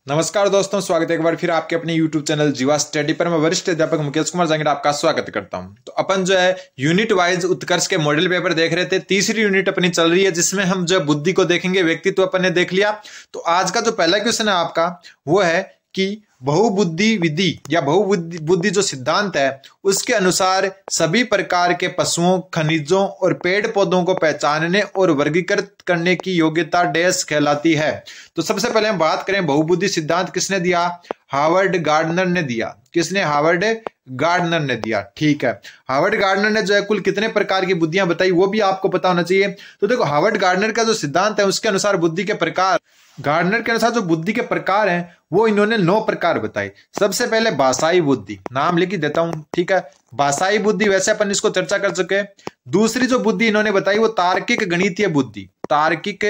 नमस्कार दोस्तों, स्वागत है एक बार फिर आपके अपने YouTube चैनल जीवा स्टडी पर। मैं वरिष्ठ अध्यापक मुकेश कुमार जांगीर आपका स्वागत करता हूं। तो अपन जो है यूनिट वाइज उत्कर्ष के मॉडल पेपर देख रहे थे। तीसरी यूनिट अपनी चल रही है जिसमें हम जो बुद्धि को देखेंगे। व्यक्तित्व अपन ने देख लिया। तो आज का जो पहला क्वेश्चन है आपका वो है कि बहुबुद्धि विधि या बहुबुद्धि जो सिद्धांत है उसके अनुसार सभी प्रकार के पशुओं, खनिजों और पेड़ पौधों को पहचानने और वर्गीकृत करने की योग्यता डैश कहलाती है। तो सबसे पहले हम बात करें बहुबुद्धि सिद्धांत किसने दिया? हार्वर्ड गार्डनर ने दिया। किसने? हार्वर्ड गार्डनर ने दिया। ठीक है, हार्वर्ड गार्डनर ने जो है कुल कितने प्रकार की बुद्धियां बताई वो भी आपको पता होना चाहिए। तो देखो, हार्वर्ड गार्डनर का जो सिद्धांत है उसके अनुसार बुद्धि के प्रकार, गार्डनर के अनुसार जो बुद्धि के प्रकार हैं वो इन्होंने 9 प्रकार बताए। सबसे पहले भाषाई बुद्धि, नाम लिख देता हूं। ठीक है, भाषाई बुद्धि वैसे अपन इसको चर्चा कर चुके। दूसरी जो बुद्धि इन्होंने बताई वो तार्किक गणितीय बुद्धि, तार्किक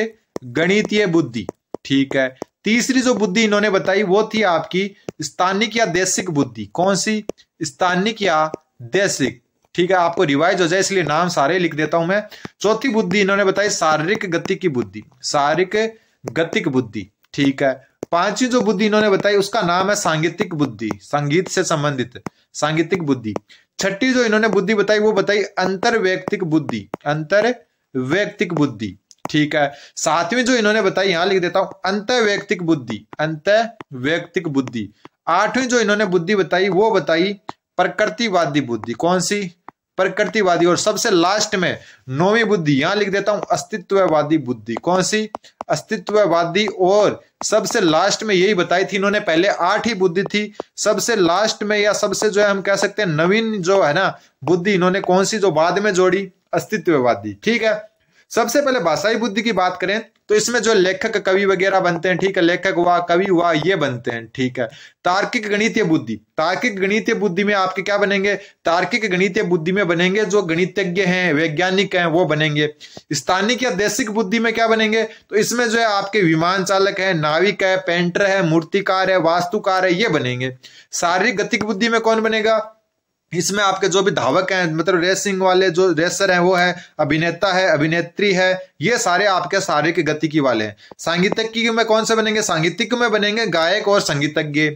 गणितीय बुद्धि। ठीक है, तीसरी जो बुद्धि इन्होंने बताई वो थी आपकी स्थानिक या देशिक बुद्धि। कौन सी? स्थानिक या देशिक। ठीक है, आपको रिवाइज हो जाए इसलिए नाम सारे लिख देता हूं मैं। चौथी बुद्धि इन्होंने बताई शारीरिक गति की बुद्धि, शारीरिक गतिक बुद्धि। ठीक है, पांचवी जो बुद्धि इन्होंने बताई उसका नाम है सांगीतिक बुद्धि, संगीत से संबंधित सांगीतिक बुद्धि। छठी जो इन्होंने बुद्धि बताई वो बताई अंतरवैयक्तिक बुद्धि, अंतरवैयक्तिक बुद्धि। ठीक है, सातवीं जो इन्होंने बताई यहां लिख देता हूं अंतरवैयक्तिक बुद्धि, अंतरवैयक्तिक बुद्धि। आठवीं जो इन्होंने बुद्धि बताई वो बताई प्रकृतिवादी बुद्धि। कौन सी? प्रकृतिवादी। और सबसे लास्ट में 9वीं बुद्धि यहां लिख देता हूं अस्तित्ववादी बुद्धि। कौन सी? अस्तित्ववादी। और सबसे लास्ट में यही बताई थी इन्होंने, पहले 8 ही बुद्धि थी, सबसे लास्ट में या सबसे जो है हम कह सकते हैं नवीन जो है ना बुद्धि इन्होंने कौन सी जो बाद में जोड़ी? अस्तित्ववादी। ठीक है, सबसे पहले भाषाई बुद्धि की बात करें तो इसमें जो लेखक कवि वगैरह बनते हैं, ठीक है, लेखक हुआ, कवि हुआ, ये बनते हैं। ठीक है, तार्किक गणितीय बुद्धि, तार्किक गणितीय बुद्धि में आपके क्या बनेंगे? तार्किक गणितीय बुद्धि में बनेंगे जो गणितज्ञ हैं, वैज्ञानिक हैं, वो बनेंगे। स्थानिक या देशिक बुद्धि में क्या बनेंगे? तो इसमें जो है आपके विमान चालक है, नाविक है, पेंटर है, मूर्तिकार है, वास्तुकार है, ये बनेंगे। शारीरिक गतिक बुद्धि में कौन बनेगा? इसमें आपके जो भी धावक हैं, मतलब रेसिंग वाले जो रेसर हैं वो है, अभिनेता है, अभिनेत्री है, ये सारे आपके शारीरिक गतिकी वाले हैं। सांगीतिक में कौन से बनेंगे? सांगीतिक में बनेंगे गायक और संगीतज्ञ।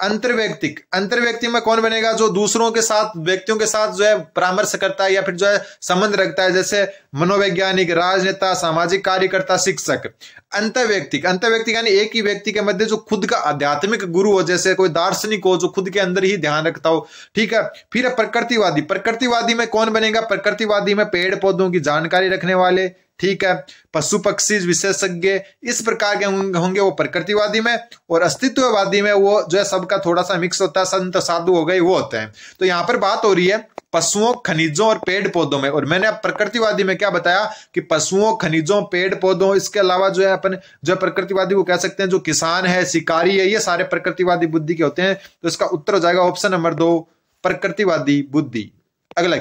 अंतरवैयक्तिक, अंतरवैयक्तिक में कौन बनेगा? जो दूसरों के साथ, व्यक्तियों के साथ जो है परामर्श करता है या फिर जो है संबंध रखता है, जैसे मनोवैज्ञानिक, राजनेता, सामाजिक कार्यकर्ता, शिक्षक। अंतरवैयक्तिक, अंतरवैयक्तिक यानी एक ही व्यक्ति के मध्य जो खुद का आध्यात्मिक गुरु हो, जैसे कोई दार्शनिक हो जो खुद के अंदर ही ध्यान रखता हो। ठीक है, फिर प्रकृतिवादी, प्रकृतिवादी में कौन बनेगा? प्रकृतिवादी में पेड़ पौधों की जानकारी रखने वाले, ठीक है, पशु पक्षी विशेषज्ञ, इस प्रकार के होंगे वो प्रकृतिवादी में। और अस्तित्ववादी में वो जो है सबका थोड़ा सा मिक्स होता है, संत साधु हो गए वो होते हैं। तो यहां पर बात हो रही है पशुओं, खनिजों और पेड़ पौधों में। और मैंने प्रकृतिवादी में क्या बताया कि पशुओं, खनिजों, पेड़ पौधों, इसके अलावा जो है अपन जो प्रकृतिवादी को कह सकते हैं जो किसान है, शिकारी है, ये सारे प्रकृतिवादी बुद्धि के होते हैं। तो इसका उत्तर हो जाएगा ऑप्शन नंबर 2, प्रकृतिवादी बुद्धि। अगला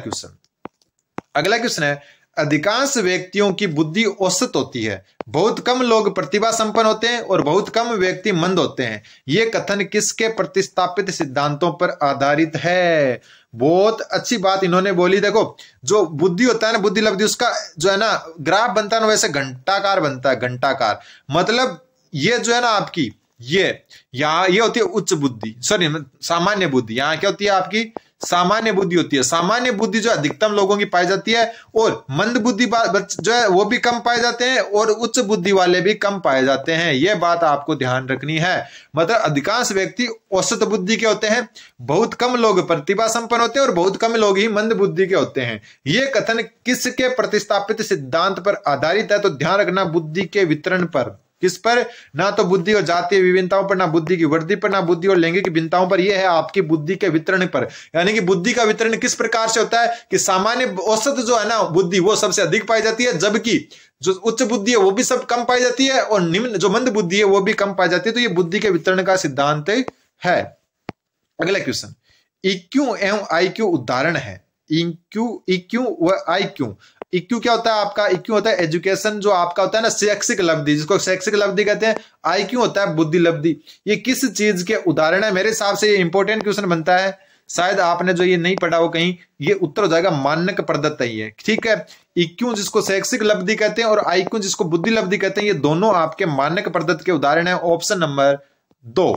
क्वेश्चन है अधिकांश व्यक्तियों की बुद्धि औसत होती है, बहुत कम लोग प्रतिभा संपन्न होते हैं और बहुत कम व्यक्ति मंद होते हैं। यह कथन किसके प्रतिस्थापित सिद्धांतों पर आधारित है? बहुत अच्छी बात इन्होंने बोली। देखो, जो बुद्धि होता है ना, बुद्धि लब्धि, उसका जो है ना ग्राफ बनता है ना वैसे घंटाकार बनता है, घंटाकार। मतलब ये जो है ना आपकी ये होती है उच्च बुद्धि, सॉरी सामान्य बुद्धि। यहाँ क्या होती है आपकी? सामान्य बुद्धि होती है। सामान्य बुद्धि जो अधिकतम लोगों की पाई जाती है और मंद बुद्धि जो है वो भी कम पाए जाते हैं और उच्च बुद्धि वाले भी कम पाए जाते हैं। यह बात आपको ध्यान रखनी है। मतलब अधिकांश व्यक्ति औसत बुद्धि के होते हैं, बहुत कम लोग प्रतिभा संपन्न होते हैं और बहुत कम लोग ही मंद बुद्धि के होते हैं। यह कथन किसके प्रतिस्थापित सिद्धांत पर आधारित है? तो ध्यान रखना बुद्धि के वितरण पर। किस पर? ना तो बुद्धि और जातीय विभिन्नताओं पर, ना बुद्धि की वृद्धि पर, ना बुद्धि और लैंगिक भिन्नताओं पर। यह है आपकी बुद्धि के वितरण पर। यानी कि बुद्धि का वितरण किस प्रकार से होता है कि सामान्य औसत जो है ना बुद्धि वो सबसे अधिक पाई जाती है, जबकि जो उच्च बुद्धि है वो भी सब कम पाई जाती है और निम्न जो मंद बुद्धि है वो भी कम पाई जाती है। तो ये बुद्धि के वितरण का सिद्धांत है। अगला क्वेश्चन, EQ एवं IQ उदाहरण है। EQ व IQ। IQ क्या होता है आपका? IQ होता है एजुकेशन, जो आपका होता है ना शैक्षिक लब्धि, जिसको शैक्षिक लब्धि कहते हैं। IQ होता है बुद्धि लब्धि। ये किस चीज के उदाहरण है? मेरे हिसाब से ये इंपॉर्टेंट क्वेश्चन बनता है, शायद आपने जो ये नहीं पढ़ा हो कहीं, ये उत्तर हो जाएगा मानक प्रदत्त है। ठीक है, EQ जिसको शैक्षिक लब्धि कहते हैं और IQ जिसको बुद्धि लब्धि कहते हैं, ये दोनों आपके मानक प्रदत्त के उदाहरण है। Option number 2।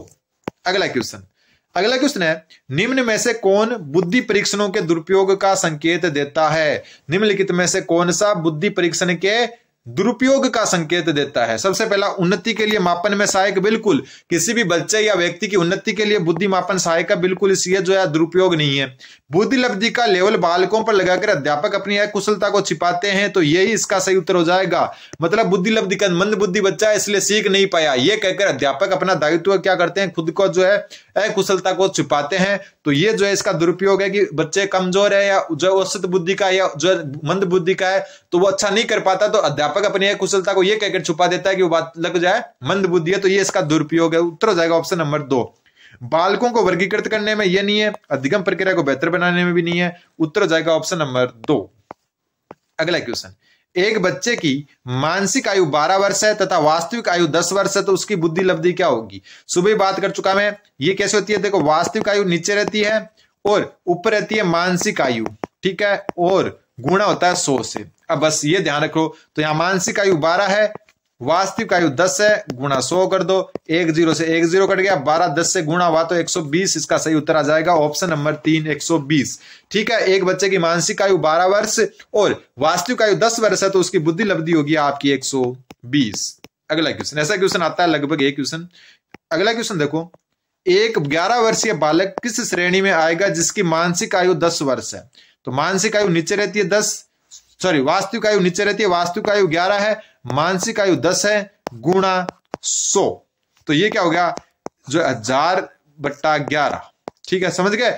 अगला क्वेश्चन है, निम्न में से कौन बुद्धि परीक्षणों के दुरुपयोग का संकेत देता है? निम्नलिखित में से कौन सा बुद्धि परीक्षण के दुरुपयोग का संकेत देता है? सबसे पहला, उन्नति के लिए मापन में सहायक। बिल्कुल, किसी भी बच्चे या व्यक्ति की उन्नति के लिए बुद्धि मापन सहायक का बिल्कुल इसलिए जो है दुरुपयोग नहीं है। बुद्धि लब्धि का लेवल बालकों पर लगाकर अध्यापक अपनी अकुशलता को छिपाते हैं, तो यही इसका सही उत्तर हो जाएगा। मतलब बुद्धि लब्धि का मंद बुद्धि बच्चा है इसलिए सीख नहीं पाया, ये कहकर अध्यापक अपना दायित्व क्या करते हैं, खुद को जो है अकुशलता को छिपाते हैं। तो ये जो है इसका दुरुपयोग है कि बच्चे कमजोर है या जो औसत बुद्धि का या जो मंद बुद्धि का है तो वो अच्छा नहीं कर पाता, तो अध्यापक अपनी कुशलता को ये कहकर छुपा देता है कि वो बात लग जाए मंद बुद्धि है, तो ये इसका दुरुपयोग है। उत्तर हो जाएगा ऑप्शन नंबर 2। बालकों को वर्गीकृत करने में ये नहीं है, अधिगम प्रक्रिया को बेहतर बनाने में भी नहीं है। उत्तर हो जाएगा ऑप्शन नंबर 2। अगला क्वेश्चन, एक बच्चे की मानसिक आयु 12 वर्ष है तथा वास्तविक आयु 10 वर्ष है, तो उसकी बुद्धि लब्धि क्या होगी? सुबह बात कर चुका मैं, ये कैसे होती है? देखो, वास्तविक आयु नीचे रहती है और ऊपर रहती है मानसिक आयु, ठीक है, और गुणा होता है 100 से। अब बस ये ध्यान रखो, तो यहां मानसिक आयु 12 है, वास्तविक आयु 10 है, गुणा 100 कर दो, 1 0 से 1 0 कट गया, 12 10 से गुणा हुआ तो 120, इसका सही उत्तर आ जाएगा ऑप्शन नंबर 3 120। ठीक है, एक बच्चे की मानसिक आयु 12 वर्ष और वास्तविक आयु 10 वर्ष है, तो उसकी बुद्धि लब्धि होगी आपकी 120। अगला क्वेश्चन, ऐसा क्वेश्चन आता है लगभग एक क्वेश्चन। अगला क्वेश्चन देखो, एक 11 वर्षीय बालक किस श्रेणी में आएगा जिसकी मानसिक आयु 10 वर्ष है? तो मानसिक आयु नीचे रहती है वास्तविक आयु नीचे रहती है, वास्तविक आयु 11 है, मानसिक आयु 10 है, गुणा 100, तो ये क्या हो गया, जो 1000/11। ठीक है, समझ गए?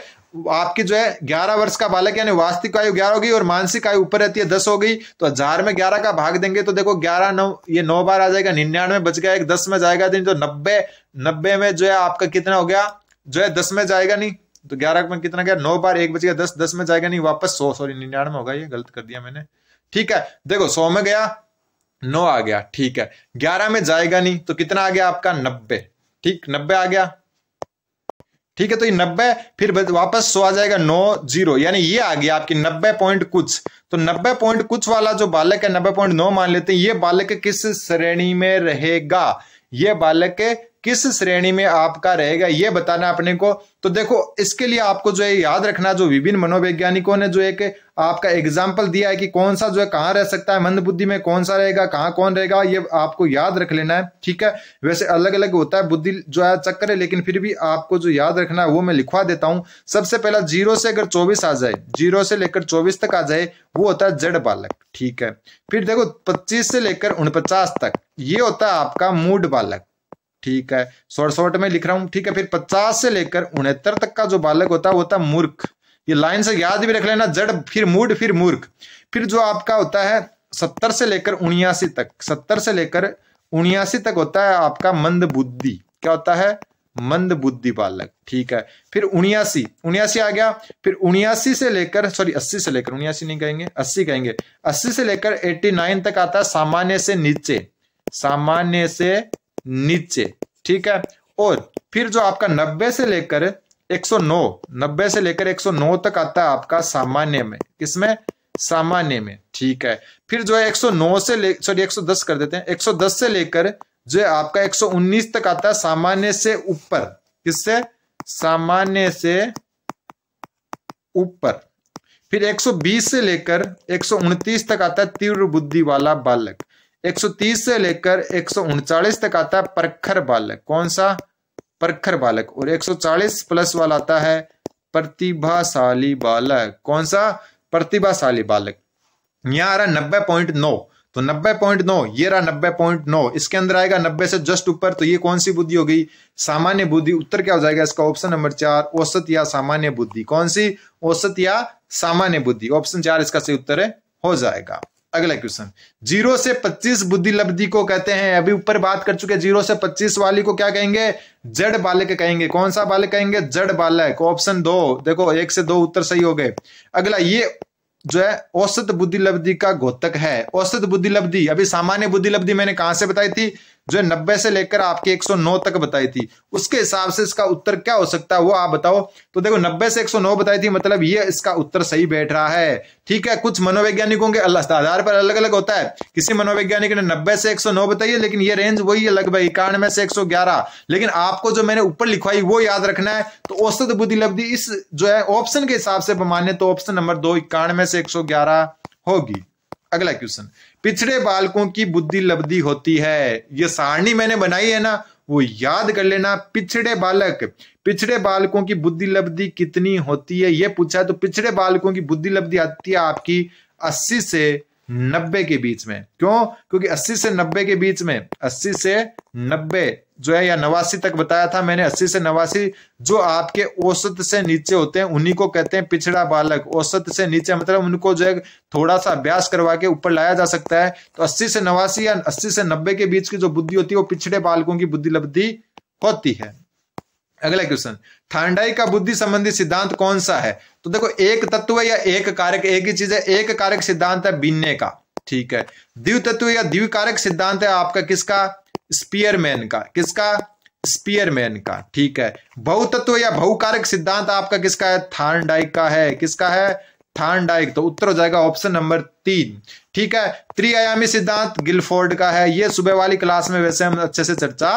आपकी जो है 11 वर्ष का बालक यानी वास्तविक आयु 11 होगी और मानसिक आयु ऊपर रहती है 10 हो गई, तो 1000 में 11 का भाग देंगे तो देखो 11 9 ये 9 बार आ जाएगा, 99 बच गया, एक 10 में जाएगा तो 90 में जो है आपका कितना हो गया, जो है 10 में जाएगा नहीं, तो 11 में कितना गया, 9 बार 1 बच गया, 10 में जाएगा नहीं, वापस 100 सॉरी 99 होगा, ये गलत कर दिया मैंने। ठीक है, देखो 100 में गया 9 आ गया, ठीक है, 11 में जाएगा नहीं तो कितना आ गया आपका 90। ठीक, 90 आ गया, ठीक है, तो ये 90 फिर वापस 100 आ जाएगा, 9 0 यानी ये आ गया आपकी 90 पॉइंट कुछ। तो 90 पॉइंट कुछ वाला जो बालक है 90.9 मान लेते हैं, ये बालक किस श्रेणी में रहेगा, ये बालक किस श्रेणी में आपका रहेगा ये बताना अपने को। तो देखो इसके लिए आपको जो है याद रखना, जो विभिन्न मनोवैज्ञानिकों ने जो एक आपका एग्जाम्पल दिया है कि कौन सा जो है कहाँ रह सकता है, मंद बुद्धि में कौन सा रहेगा, कहाँ कौन रहेगा, ये आपको याद रख लेना है। ठीक है, वैसे अलग अलग होता है बुद्धि जो है चक्कर है, लेकिन फिर भी आपको जो याद रखना है वो मैं लिखवा देता हूं। सबसे पहला 0 से अगर 24 आ जाए, 0 से लेकर 24 तक आ जाए, वो होता है जड़ बालक। ठीक है, फिर देखो 25 से लेकर 49 तक ये होता है आपका मूड बालक। ठीक है, शॉर्ट में लिख रहा हूं। ठीक है, फिर 50 से लेकर 69 तक का जो बालक होता है वो होता है मूर्ख। ये लाइन से याद भी रख लेना, जड़ फिर मूड फिर मूर्ख। फिर जो आपका होता है 70 से लेकर 79 तक, 70 से लेकर 79 तक होता है आपका मंद बुद्धि। क्या होता है? मंद बुद्धि बालक। ठीक है, फिर 79 आ गया, फिर 79 से लेकर 80 से लेकर 79 नहीं कहेंगे, 80 कहेंगे, 80 से लेकर 89 तक आता है सामान्य से नीचे, सामान्य से नीचे। ठीक है, और फिर जो आपका 90 से लेकर 109, 90 से लेकर 109 तक आता है आपका सामान्य में। किसमें? सामान्य में। ठीक है, फिर जो है 109 से 110 कर देते हैं, 110 से लेकर जो है आपका 119 तक आता है सामान्य से ऊपर। किससे? सामान्य से ऊपर। फिर 120 से लेकर 129 तक आता है तीव्र बुद्धि वाला बालक। 130 से लेकर 139 तक आता है प्रखर बालक। कौन सा? प्रखर बालक। और 140 प्लस वाला आता है प्रतिभाशाली बालक। कौन सा? प्रतिभाशाली बालक। यहां आ रहा 90.9, तो 90.9 ये रहा 90.9, इसके अंदर आएगा 90 से जस्ट ऊपर, तो ये कौन सी बुद्धि हो गई? सामान्य बुद्धि। उत्तर क्या हो जाएगा इसका? ऑप्शन नंबर 4, औसत या सामान्य बुद्धि। कौन सी? औसत या सामान्य बुद्धि। ऑप्शन 4 इसका सही उत्तर है, हो जाएगा। अगला क्वेश्चन, 0 से 25 बुद्धि लब्धि को कहते हैं। अभी ऊपर बात कर चुके, 0 से 25 वाली को क्या कहेंगे? जड़ बालक कहेंगे। कौन सा बालक कहेंगे? जड़ बालक। ऑप्शन 2, देखो 1 से 2 उत्तर सही हो गए। अगला ये जो है औसत बुद्धि लब्धि का घोतक है। औसत बुद्धि लब्धि, अभी सामान्य बुद्धि लब्धि मैंने कहां से बताई थी? जो 90 से लेकर आपके 109 तक बताई थी, उसके हिसाब से इसका उत्तर क्या हो सकता है वो आप बताओ। तो देखो 90 से 109 बताई थी, मतलब ये इसका उत्तर सही बैठ रहा है। ठीक है, कुछ मनोवैज्ञानिकों के आधार पर अलग अलग होता है। किसी मनोवैज्ञानिक ने 90 से 109 बताई है, लेकिन ये रेंज वही है लगभग 91 से 111। लेकिन आपको जो मैंने ऊपर लिखवाई वो याद रखना है। तो औसत बुद्धि लब्धि इस जो है ऑप्शन के हिसाब से माने तो ऑप्शन नंबर 2 91 से 111 होगी। अगला क्वेश्चन, पिछड़े बालकों की बुद्धि लब्धि होती है, ये सारणी मैंने बनाई है ना, वो याद कर लेना। पिछड़े बालकों की बुद्धि लब्धि कितनी होती है ये पूछा है। तो पिछड़े बालकों की बुद्धि लब्धि आती है आपकी 80 से 90 के बीच में। क्यों? क्योंकि 80 से 90 के बीच में, 80 से 90 जो है, या 89 तक बताया था मैंने, 80 से 89 जो आपके औसत से नीचे होते हैं उन्हीं को कहते हैं पिछड़ा बालक। औसत से नीचे मतलब उनको जो है थोड़ा सा अभ्यास करवा के ऊपर लाया जा सकता है। तो 80 से 89 या 80 से 90 के बीच की जो बुद्धि होती है वो पिछड़े बालकों की बुद्धि लब्धि होती है। अगला क्वेश्चन, थार्नडाइक का बुद्धि संबंधी सिद्धांत कौन सा है? तो देखो एक तत्व या एक कारक एक ही चीज है। एक कारक सिद्धांत है बिन्ने का, ठीक है। द्वितत्व या द्विकारक सिद्धांत है आपका किसका? स्पीयरमैन का। किसका? स्पीयरमैन का, ठीक है। बहुतत्व या बहुकारक सिद्धांत आपका किसका है? थार्नडाइक का है। किसका है? थार्नडाइक। तो उत्तर हो जाएगा ऑप्शन नंबर 3, ठीक है। त्रिआयामी सिद्धांत गिलफोर्ड का है। ये सुबह वाली क्लास में वैसे हम अच्छे से चर्चा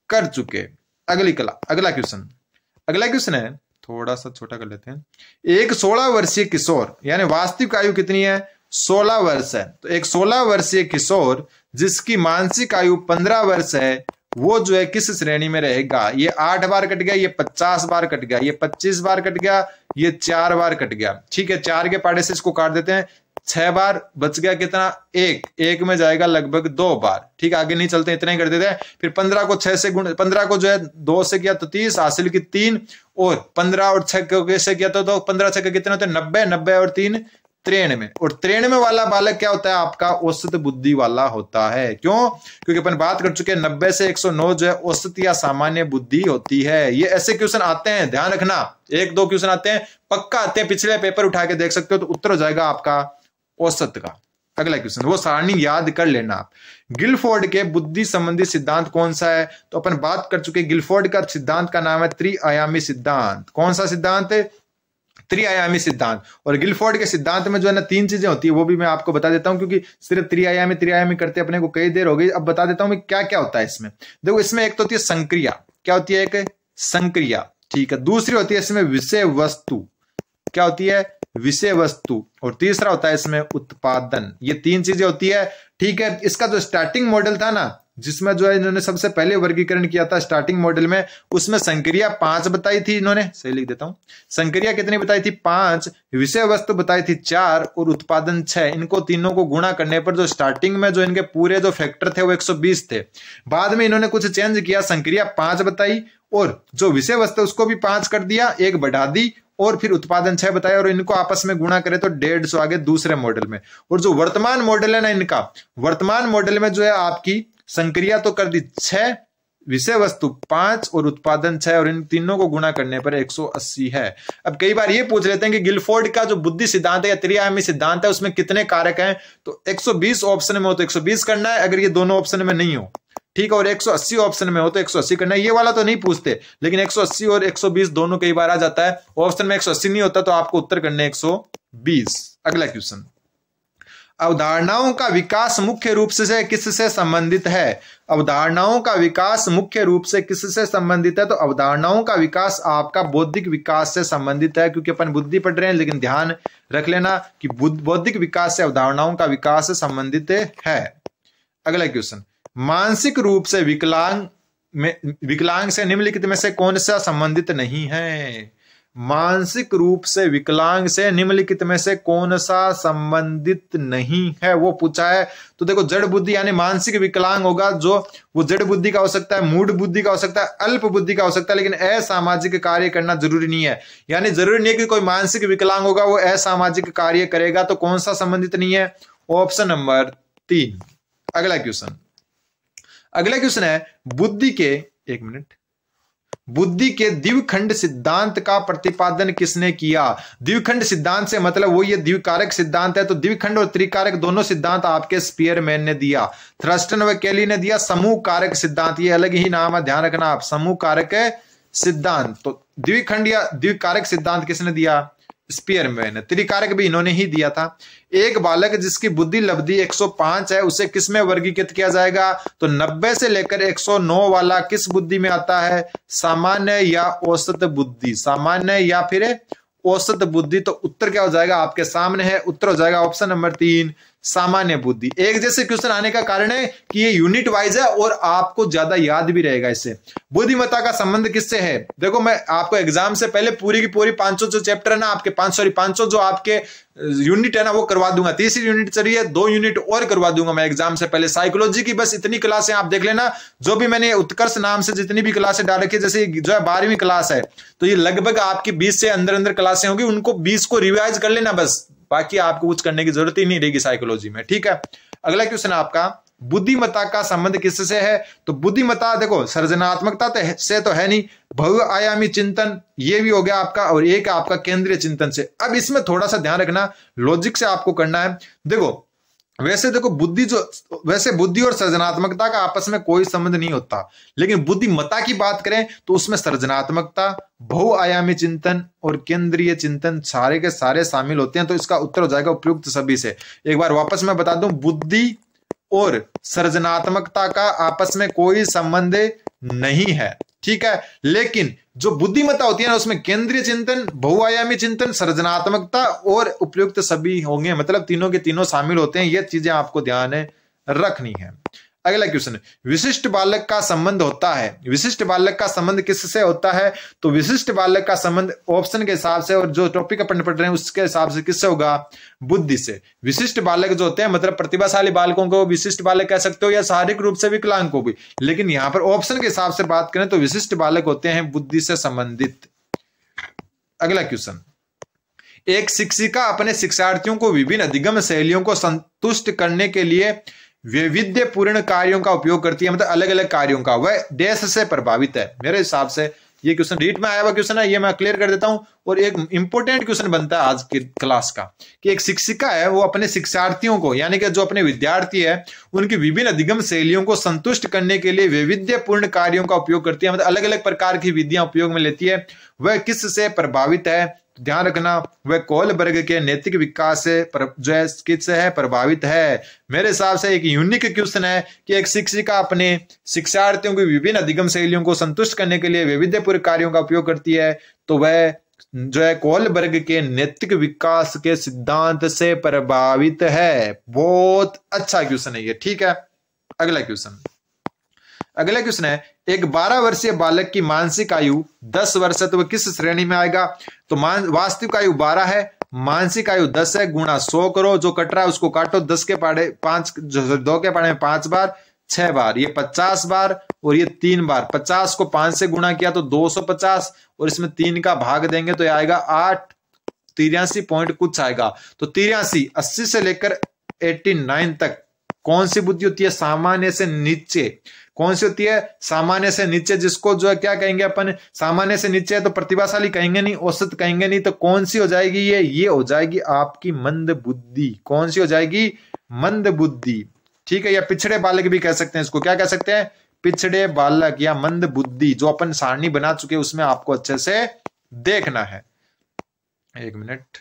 कर चुके। अगला क्वेश्चन है, थोड़ा सा छोटा कर लेते हैं। एक 16 वर्षीय किशोर, यानी वास्तविक आयु कितनी है? 16 वर्ष है। तो एक 16 वर्षीय किशोर जिसकी मानसिक आयु 15 वर्ष है, वो जो है किस श्रेणी में रहेगा? ये 8 बार कट गया, ये 50 बार कट गया, ये 25 बार कट गया, ये 4 बार कट गया, ठीक है। 4 के पाड़े से इसको काट देते हैं, 6 बार बच गया कितना? एक में जाएगा लगभग 2 बार, ठीक। आगे नहीं चलते, इतना ही कर देते हैं। फिर 15 को 6 से गुण, 15 को जो है 2 से किया तो 30, हासिल की 3, और 15 और 6 को कैसे किया तो 15 6 कितने होते हैं? 90 और 3 93। और 93 वाला बालक क्या होता है आपका? औसत बुद्धि वाला होता है। क्यों? क्योंकि अपन बात कर चुके हैं 90 से 109 जो है औसत या सामान्य बुद्धि होती है। ये ऐसे क्वेश्चन आते हैं, ध्यान रखना, 1-2 क्वेश्चन आते हैं, पक्का आते हैं, पिछले पेपर उठा के देख सकते हो। तो उत्तर हो जाएगा आपका औसत का। अगला क्वेश्चन, वो सारणी याद कर लेना आप। गिलफोर्ड के बुद्धि संबंधी सिद्धांत कौन सा है? तो अपन बात कर चुके, गिलफोर्ड का सिद्धांत का नाम है त्रिआयामी सिद्धांत। कौन सा सिद्धांत है? त्रिआयामी सिद्धांत। और गिलफोर्ड के सिद्धांत में जो है ना 3 चीजें होती है, वो भी मैं आपको बता देता हूं, क्योंकि सिर्फ त्रिआयामी करते अपने को कई देर हो गई। अब बता देता हूं मैं क्या क्या होता है इसमें। देखो इसमें एक तो होती है संक्रिया। क्या होती है? एक संक्रिया, ठीक है। दूसरी होती है इसमें विषय वस्तु। क्या होती है? विषय वस्तु। और तीसरा होता है इसमें उत्पादन। ये 3 चीजें होती है, ठीक है। इसका जो स्टार्टिंग मॉडल था ना, जिसमें जो है इन्होंने सबसे पहले वर्गीकरण किया था स्टार्टिंग मॉडल में, उसमें संक्रिया 5 बताई थी इन्होंने, सही लिख देता हूं। संक्रिया कितनी बताई थी? 5, विषय वस्तु बताई थी 4, और उत्पादन 6। इनको तीनों को गुणा करने पर जो स्टार्टिंग में जो इनके पूरे जो फैक्टर थे वो 120 थे। बाद में इन्होंने कुछ चेंज किया, संक्रिया 5 बताई, और जो विषय वस्तु उसको भी 5 कर दिया, 1 बढ़ा दी, और फिर उत्पादन 6 बताया, और इनको आपस में गुणा करें तो 150 आगे दूसरे मॉडल में। और जो वर्तमान मॉडल है ना इनका, वर्तमान मॉडल में जो है आपकी संक्रिया तो कर दी 6, विषय वस्तु 5 और उत्पादन 6, और इन तीनों को गुणा करने पर 180 है। अब कई बार ये पूछ लेते हैं कि गिलफोर्ड का जो बुद्धि सिद्धांत है या त्रिआयामी सिद्धांत है उसमें कितने कारक हैं? तो 120 ऑप्शन में हो तो 120 करना है, अगर ये दोनों ऑप्शन में नहीं हो, ठीक है। और 180 ऑप्शन में हो तो 180 करना है। ये वाला तो नहीं पूछते, लेकिन 180 और 120 दोनों कई बार आ जाता है। ऑप्शन में 180 नहीं होता तो आपको उत्तर करने 120। अगला क्वेश्चन, अवधारणाओं का विकास मुख्य रूप से किससे संबंधित है? अवधारणाओं का विकास मुख्य रूप से किससे संबंधित है? तो अवधारणाओं का विकास आपका बौद्धिक विकास से संबंधित है, क्योंकि अपन बुद्धि पढ़ रहे हैं, लेकिन ध्यान रख लेना कि बौद्धिक विकास से अवधारणाओं का विकास से संबंधित है। अगला क्वेश्चन, मानसिक रूप से विकलांग से निम्नलिखित में से कौन सा संबंधित नहीं है? मानसिक रूप से विकलांग से निम्नलिखित में से कौन सा संबंधित नहीं है, वो पूछा है। तो देखो जड़ बुद्धि यानी मानसिक विकलांग होगा जो वो जड़ बुद्धि का हो सकता है, मूढ़ बुद्धि का हो सकता है, अल्प बुद्धि का हो सकता है, लेकिन असामाजिक कार्य करना जरूरी नहीं है। यानी जरूरी नहीं है कि कोई मानसिक विकलांग होगा वो असामाजिक कार्य करेगा। तो कौन सा संबंधित नहीं है? Option number 3। अगला क्वेश्चन है बुद्धि के, एक मिनट, बुद्धि के द्विखंड सिद्धांत का प्रतिपादन किसने किया? द्विखंड सिद्धांत से मतलब वो ये द्विकारक सिद्धांत है, तो द्विखंड और त्रिकारक दोनों सिद्धांत आपके स्पीयरमैन ने दिया, थ्रस्टन व केली ने दिया समूह कारक सिद्धांत, ये अलग ही नाम है, ध्यान रखना आप, समूह कारक सिद्धांत। तो द्विखंड या द्विकारक सिद्धांत किसने दिया? स्पीयरमैन। त्रिकारक भी इन्होंने ही दिया था। एक बालक जिसकी बुद्धि लब्धि 105 है उसे किस में वर्गीकृत किया जाएगा? तो 90 से लेकर 109 वाला किस बुद्धि में आता है? सामान्य या औसत बुद्धि, सामान्य या फिर औसत बुद्धि। तो उत्तर क्या हो जाएगा? आपके सामने है, उत्तर हो जाएगा ऑप्शन नंबर 3 सामान्य बुद्धि। एक जैसे क्वेश्चन आने का कारण है कि ये यूनिट वाइज है और आपको ज्यादा याद भी रहेगा इससे। बुद्धिमत्ता का संबंध किससे है? देखो मैं आपको एग्जाम से पहले पूरी की पूरी 500 जो चैप्टर है ना आपके 500 जो आपके यूनिट है ना वो करवा दूंगा। तीसरी यूनिट चली है, 2 यूनिट और करवा दूंगा मैं एग्जाम से पहले। साइकोलॉजी की बस इतनी क्लासें आप देख लेना, जो भी मैंने उत्कर्ष नाम से जितनी भी क्लासें डाल रखी है, जैसे जो है 12वीं क्लास है तो ये लगभग आपकी 20 से अंदर क्लासें होंगी, उनको 20 को रिवाइज कर लेना बस, बाकी आपको कुछ करने की जरूरत ही नहीं रहेगी साइकोलॉजी में। ठीक है, अगला क्वेश्चन आपका, बुद्धिमत्ता का संबंध किससे है? तो बुद्धिमत्ता देखो सृजनात्मकता से तो है नहीं, बहुआयामी चिंतन ये भी हो गया आपका, और एक आपका केंद्रीय चिंतन से। अब इसमें थोड़ा सा ध्यान रखना, लॉजिक से आपको करना है। देखो वैसे देखो वैसे बुद्धि और सृजनात्मकता का आपस में कोई संबंध नहीं होता, लेकिन बुद्धिमत्ता की बात करें तो उसमें सृजनात्मकता, बहुआयामी चिंतन और केंद्रीय चिंतन सारे के सारे शामिल होते हैं। तो इसका उत्तर हो जाएगा उपयुक्त सभी से। एक बार वापस मैं बता दूं, बुद्धि और सृजनात्मकता का आपस में कोई संबंध नहीं है, ठीक है, लेकिन जो बुद्धिमत्ता होती है ना उसमें केंद्रीय चिंतन, बहुआयामी चिंतन, सृजनात्मकता और उपयुक्त सभी होंगे, मतलब तीनों के तीनों शामिल होते हैं। ये चीजें आपको ध्यान रखनी है। अगला क्वेश्चन, विशिष्ट बालक का संबंध होता है, विशिष्ट बालक का संबंध किससे होता है? तो विशिष्ट बालक का संबंध ऑप्शन के हिसाब से और जो टॉपिक अपन पढ़ रहे हैं उसके हिसाब से किससे होगा? बुद्धि से। विशिष्ट बालक जो होते हैं मतलब प्रतिभाशाली बालकों को विशिष्ट बालक कह सकते हो या शारीरिक रूप से विकलांग को भी, लेकिन यहां पर ऑप्शन के हिसाब से बात करें तो विशिष्ट बालक होते हैं बुद्धि से संबंधित। अगला क्वेश्चन, एक शिक्षिका अपने शिक्षार्थियों को विभिन्न अधिगम शैलियों को संतुष्ट करने के लिए वैविध्यपूर्ण कार्यों का उपयोग करती है, मतलब अलग अलग कार्यों का, वह देश से प्रभावित है। मेरे हिसाब से ये क्वेश्चन रीट में आया हुआ क्वेश्चन है, ये मैं क्लियर कर देता हूं। और एक इंपॉर्टेंट क्वेश्चन बनता है आज की क्लास का कि एक शिक्षिका है वो अपने शिक्षार्थियों को, यानी कि जो अपने विद्यार्थी है उनकी विभिन्न अधिगम शैलियों को संतुष्ट करने के लिए वैविध्यपूर्ण कार्यों का उपयोग करती है, मतलब अलग अलग प्रकार की विधियां उपयोग में लेती है। वह किससे प्रभावित है? ध्यान रखना, वह कोहलबर्ग के नैतिक विकास से जो है किससे है? प्रभावित है। मेरे हिसाब से एक यूनिक क्वेश्चन है कि एक शिक्षिका अपने शिक्षार्थियों की विभिन्न अधिगम शैलियों को संतुष्ट करने के लिए वैविध्यपूर्ण कार्यों का उपयोग करती है, तो वह जो है कोहलबर्ग के नैतिक विकास के सिद्धांत से प्रभावित है। बहुत अच्छा क्वेश्चन है ये, ठीक है। अगला क्वेश्चन है, एक 12 वर्षीय बालक की मानसिक आयु 10 वर्ष है तो वह किस श्रेणी में आएगा? तो वास्तविक आयु 12 है, मानसिक आयु 10 है, गुणा 100 करो, जो कट रहा है उसको काटो, 10 के पाड़े 5, 2 के पाड़े में 5 बार, 6 बार, ये 50 बार और ये 3 बार। 50 को 5 से गुणा किया तो 250 और इसमें 3 का भाग देंगे तो आएगा 8, 83 पॉइंट कुछ आएगा। तो 83, 80 से लेकर 89 तक कौन सी बुद्धि होती है? सामान्य से नीचे। कौन सी होती है? सामान्य से नीचे, जिसको जो है क्या कहेंगे अपन? सामान्य से नीचे है तो प्रतिभाशाली कहेंगे नहीं, औसत कहेंगे नहीं, तो कौन सी हो जाएगी? ये हो जाएगी आपकी मंद बुद्धि। कौन सी हो जाएगी? मंद बुद्धि, ठीक है। या पिछड़े बालक भी कह सकते हैं इसको, क्या कह सकते हैं? पिछड़े बालक या मंद बुद्धि, जो अपन सारणी बना चुके उसमें आपको अच्छे से देखना है। एक मिनट।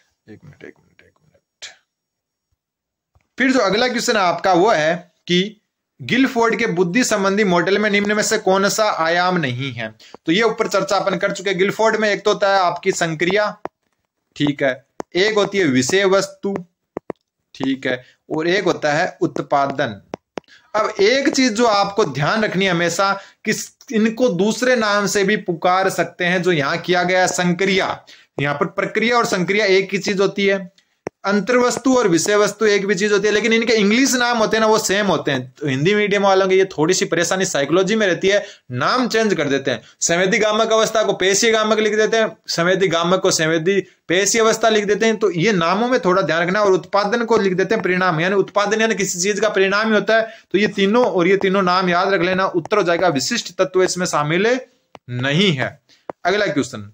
फिर जो अगला क्वेश्चन है आपका वो है कि गिलफोर्ड के बुद्धि संबंधी मॉडल में निम्न में से कौन सा आयाम नहीं है? तो ये ऊपर चर्चा अपन कर चुके हैं। गिलफोर्ड में एक तो होता है आपकी संक्रिया, ठीक है, एक होती है विषय वस्तु, ठीक है, और एक होता है उत्पादन। अब एक चीज जो आपको ध्यान रखनी है हमेशा कि इनको दूसरे नाम से भी पुकार सकते हैं, जो यहां किया गया संक्रिया। यहां पर प्रक्रिया और संक्रिया एक ही चीज होती है, अंतर्वस्तु और विषय वस्तु एक भी चीज होती है, लेकिन इनके इंग्लिश नाम होते हैं ना वो सेम होते हैं। तो हिंदी मीडियम वालों की ये थोड़ी सी परेशानी साइकोलॉजी में रहती है, नाम चेंज कर देते हैं। संवेदी गामक अवस्था को पेशीय गामक लिख देते हैं, संवेदी गामक को संवेदी पेशीय अवस्था लिख देते हैं। तो ये नामों में थोड़ा ध्यान रखना। और उत्पादन को लिख देते हैं परिणाम, यानी उत्पादन यानी किसी चीज का परिणाम ही होता है। तो ये तीनों और ये तीनों नाम याद रख लेना। उत्तर हो जाएगा विशिष्ट तत्व इसमें शामिल नहीं है। अगला क्वेश्चन,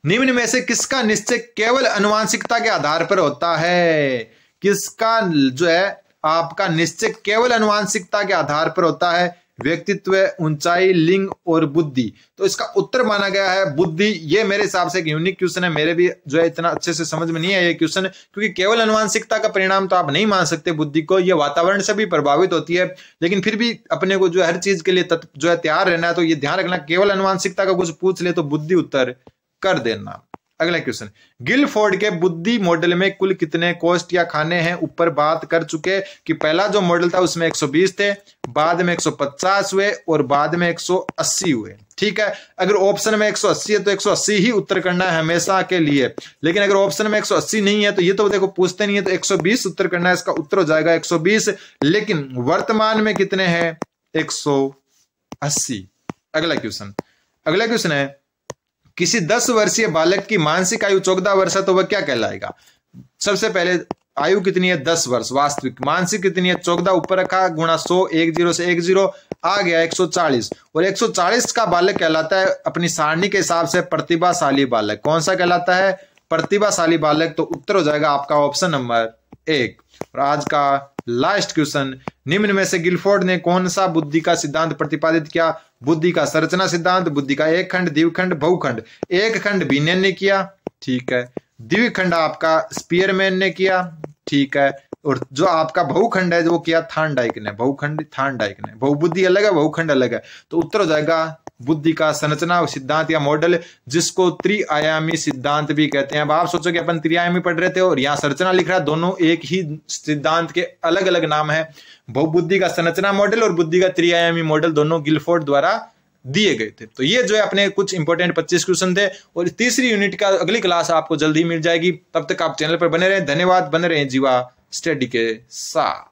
निम्न में से किसका निश्चय केवल आनुवंशिकता के आधार पर होता है? किसका जो है आपका निश्चय केवल आनुवंशिकता के आधार पर होता है? व्यक्तित्व, ऊंचाई, लिंग और बुद्धि। तो इसका उत्तर माना गया है बुद्धि। ये मेरे हिसाब से एक यूनिक क्वेश्चन है, मेरे भी जो है इतना अच्छे से समझ में नहीं है ये क्वेश्चन, क्योंकि केवल आनुवंशिकता का परिणाम तो आप नहीं मान सकते बुद्धि को, ये वातावरण से भी प्रभावित होती है, लेकिन फिर भी अपने को जो हर चीज के लिए जो है तैयार रहना है। तो ये ध्यान रखना, केवल आनुवंशिकता का कुछ पूछ ले तो बुद्धि उत्तर कर देना। अगला क्वेश्चन, गिलफोर्ड के बुद्धि मॉडल में कुल कितने कोष्ठ या खाने हैं? ऊपर बात कर चुके कि पहला जो मॉडल था उसमें 120 थे, बाद में 150 हुए और बाद में 180 हुए। ठीक है, अगर ऑप्शन में 180 है तो 180 ही उत्तर करना है हमेशा के लिए, लेकिन अगर ऑप्शन में 180 नहीं है तो ये तो देखो पूछते नहीं है, तो 120 उत्तर करना है। इसका उत्तर हो जाएगा 120, लेकिन वर्तमान में कितने हैं? 180। अगला क्वेश्चन है, किसी 10 वर्षीय बालक की मानसिक आयु 14 वर्ष है तो वह क्या कहलाएगा? सबसे पहले आयु कितनी है? 10 वर्ष वास्तविक। मानसिक कितनी है? 14 ऊपर रखा गुणा 100, 10 से 10 आ गया 140, और 140 का बालक कहलाता है अपनी सारणी के हिसाब से प्रतिभाशाली बालक। कौन सा कहलाता है? प्रतिभाशाली बालक। तो उत्तर हो जाएगा आपका ऑप्शन नंबर 1। और आज का लास्ट क्वेश्चन, निम्न में से गिलफोर्ड ने कौन सा बुद्धि का सिद्धांत प्रतिपादित किया? बुद्धि का संरचना सिद्धांत, बुद्धि का एक खंड, द्विखंड, बहुखंड। एक खंड बीनेन ने किया, ठीक है। द्विखंड आपका स्पीयरमैन ने किया, ठीक है। और जो आपका बहुखंड है वो किया थार्नडाइक ने। बहुखंड थार्नडाइक ने। बहुबुद्धि अलग है, बहुखंड अलग है। तो उत्तर हो जाएगा बुद्धि का संरचना सिद्धांत या मॉडल, जिसको त्रिआयामी सिद्धांत भी कहते हैं। अब आप सोचो कि अपन त्रिआयामी पढ़ रहे थे और यहाँ संरचना लिख रहा है, दोनों एक ही सिद्धांत के अलग अलग नाम है। बहुबुद्धि का संरचना मॉडल और बुद्धि का त्रिआयामी मॉडल दोनों गिलफोर्ड द्वारा दिए गए थे। तो ये जो है अपने कुछ इंपॉर्टेंट 25 क्वेश्चन थे, और तीसरी यूनिट का अगली क्लास आपको जल्दी मिल जाएगी। तब तक आप चैनल पर बने रहें। धन्यवाद। बने रहें जीवा स्टडी के साथ।